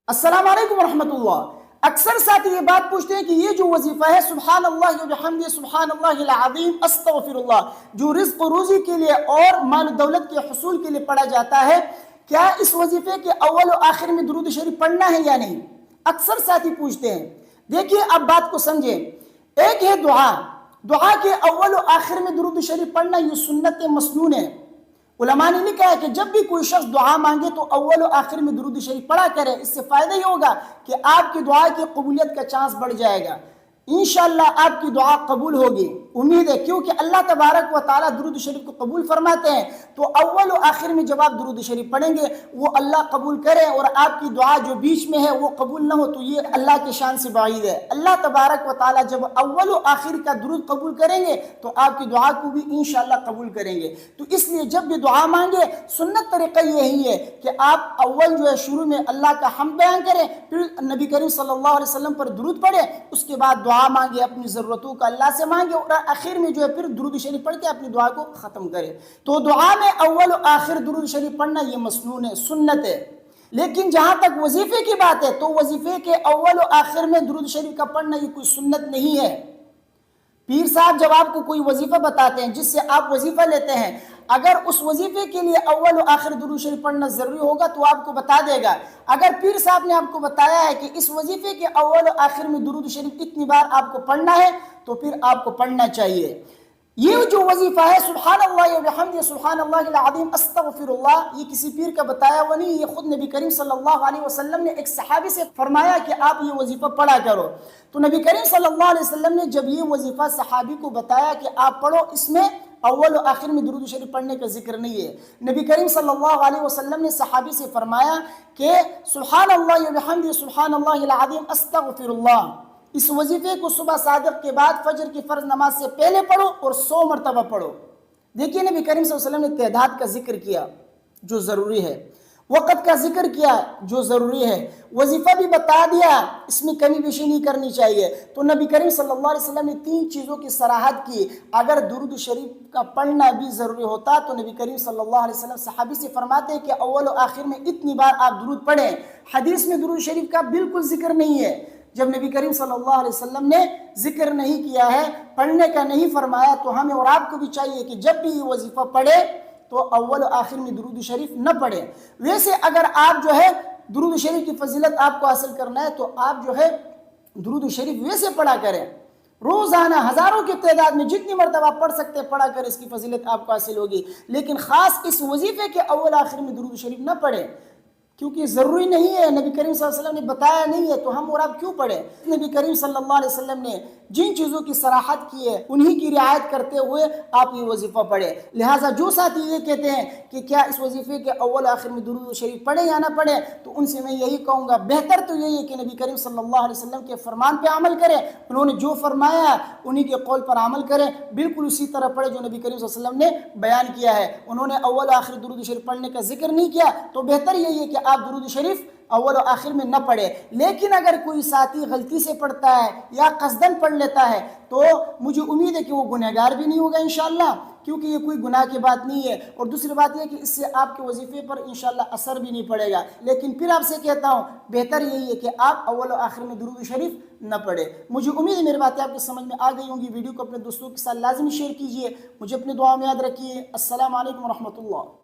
अस्सलाम वालेकुम रहमतुल्लाह। अक्सर साथी ये बात पूछते हैं कि ये जो वजीफा है सुभान अल्लाह व बिहम्दिही सुभान अल्लाहिल अज़ीम अस्तगफिरुल्लाह, जो रिज़्क़ और रोज़ी के लिए और माल दौलत के हुसूल के लिए पढ़ा जाता है, क्या इस वजीफे के अव्वल और आखिर में दुरूद शरीफ पढ़ना है या नहीं? अक्सर साथी पूछते हैं। देखिए अब बात को समझे। एक है दुआ, दुआ के अव्वल और आखिर में दुरूद शरीफ पढ़ना ये सुन्नत मसनून है। उलमा ने लिखा है कि जब भी कोई शख्स दुआ मांगे तो अव्वल और आखिर में दुरूद शरीफ पढ़ा करे। इससे फ़ायदा ये होगा कि आपकी दुआ की कबूलियत का चांस बढ़ जाएगा। इंशाअल्लाह आपकी दुआ कबूल होगी, उम्मीद है, क्योंकि अल्लाह तबारक व ताला दुरूद शरीफ को कबूल फरमाते हैं। तो अव्वल और आखिर में जब आप दुरूद शरीफ पढ़ेंगे वो अल्लाह कबूल करे, और आपकी दुआ जो बीच में है वो कबूल ना हो तो ये अल्लाह के शान से बाइद है। अल्लाह तबारक व ताला जब अव्वल और आखिर का दुरूद कबूल करेंगे तो आपकी दुआ को भी इंशाअल्लाह कबूल करेंगे। तो इसलिए जब भी दुआ मांगे सुन्नत तरीक़ा यही है कि आप अव्वल जो है शुरू में अल्लाह का हम्द बयान करें, फिर नबी करीम सल्लल्लाहु अलैहि वसल्लम पर दुरूद पढ़े, उसके बाद दुआ मांगे, अपनी ज़रूरतों का अल्लाह से मांगे, और आखिर में जो है फिर दुरूद शरीफ पढ़ के अपनी दुआ को ख़त्म करें। तो दुआ में अव्वल और आखिर दुरूद शरीफ पढ़ना ये मसनून है, सुन्नत है। लेकिन जहाँ तक वजीफे की बात है तो वजीफे के अव्वल और आखिर में दुरूद शरीफ का पढ़ना ये कोई सुन्नत नहीं है। पीर साहब जब आपको कोई वजीफा बताते हैं जिससे आप वजीफा लेते हैं, अगर उस वजीफे के लिए अव्वल और आखिर दुरूद शरीफ पढ़ना ज़रूरी होगा तो आपको बता देगा। अगर पीर साहब ने आपको बताया है कि इस वजीफे के अव्वल और आखिर में दुरूद शरीफ इतनी बार आपको पढ़ना है तो फिर आपको पढ़ना चाहिए। ये जो वजीफा है सुभान अल्लाह व बिहम्दिही सुभान अल्लाहिल अज़ीम अस्तगफिरुल्लाह, ये किसी पीर का बताया हुआ नहीं, ये खुद नबी करीम सल्लल्लाहु अलैहि वसल्लम ने एक सहाबी से फरमाया कि आप ये वजीफा पढ़ा करो। तो नबी करीम सल्लल्लाहु अलैहि वसल्लम ने जब ये वजीफा सहाबी को बताया कि आप पढ़ो, इसमें अव्वल और आखिर में दुरूद शरीफ पढ़ने का जिक्र नहीं है। नबी करीम सल्लल्लाहु अलैहि वसल्लम ने सहाबी से फरमाया कि सुभान अल्लाह व बिहम्दिही सुभान अल्लाहिल अज़ीम अस्तगफिरुल्लाह, इस वजीफे को सुबह सादिक के बाद फजर की फर्ज नमाज से पहले पढ़ो और 100 मरतबा पढ़ो। देखिए नबी करीम सल्लल्लाहु अलैहि वसल्लम ने तादाद का जिक्र किया जो ज़रूरी है, वक़्त का जिक्र किया जो ज़रूरी है, वजीफ़ा भी बता दिया, इसमें कमी बेशी नहीं करनी चाहिए। तो नबी करीम सल्लल्लाहु अलैहि वसल्लम ने 3 चीज़ों की सराहत की। अगर दुरूद शरीफ का पढ़ना भी ज़रूरी होता तो नबी करीम सल्लल्लाहु अलैहि वसल्लम सहाबी से फरमाते हैं कि अव्वल और आखिर में इतनी बार आप दुरूद पढ़ें। हदीस में दुरूद शरीफ का बिल्कुल जिक्र नहीं है। जब नबी करीम सल्लल्लाहु अलैहि वसल्लम ने जिक्र नहीं किया है, पढ़ने का नहीं फरमाया, तो हमें और आपको भी चाहिए कि जब भी ये वजीफ़ा पढ़े तो अव्वल और आखिर में दुरूद शरीफ न पढ़े। वैसे अगर आप जो है दुरूद शरीफ की फजीलत आपको हासिल करना है तो आप जो है दुरूद शरीफ वैसे पढ़ा करें, रोज़ाना हज़ारों की तादाद में जितनी मरतबा पढ़ सकते हैं पढ़ा कर, इसकी फजीलत आपको हासिल होगी। लेकिन ख़ास इस वजीफ़े के अव्वल आखिर में दुरूद शरीफ न पढ़े, क्योंकि ज़रूरी नहीं है, नबी करीम सल्लल्लाहु अलैहि वसल्लम ने बताया नहीं है, तो हम और आप क्यों पढ़े। नबी करीम सल्लल्लाहु अलैहि वसल्लम ने जिन चीज़ों की सराहत की है उन्हीं की रियायत करते हुए आप ये वजीफ़ा पढ़े। लिहाजा जो साथी ये कहते हैं कि क्या इस वजीफ़े के अव्वल आखिर में दुरूद शरीफ पढ़े या ना पढ़े, तो उनसे मैं यही कहूँगा बेहतर तो यही है कि नबी करीम सल्लल्लाहु अलैहि वसल्लम के फरमान पर अमल करें, उन्होंने जो फरमाया उन्हीं के कौल पर अमल करें, बिल्कुल उसी तरह पढ़े जो नबी करीम सल्लल्लाहु अलैहि वसल्लम ने बयान किया है। उन्होंने अव्वल आखिर दुरूद शरीफ पढ़ने का जिक्र नहीं किया, तो बेहतर यही है कि आप दुरूद शरीफ अव्वल और आखिर में न पढ़े। लेकिन अगर कोई साथी गलती से पढ़ता है या कसदन पढ़ लेता है तो मुझे उम्मीद है कि वो गुनहगार भी नहीं होगा इंशाअल्लाह, क्योंकि ये कोई गुनाह की बात नहीं है। और दूसरी बात यह कि इससे आपके वजीफे पर इंशाअल्लाह असर भी नहीं पड़ेगा। लेकिन फिर आपसे कहता हूँ बेहतर यही है कि आप अव्वल और आखिर में दुरूद शरीफ न पढ़े। मुझे उम्मीद है मेरी बातें आपके समझ में आ गई होंगी। वीडियो को अपने दोस्तों के साथ लाजमी शेयर कीजिए। मुझे अपनी दुआ में याद रखिए। अस्सलाम वालेकुम रहमतुल्लाह।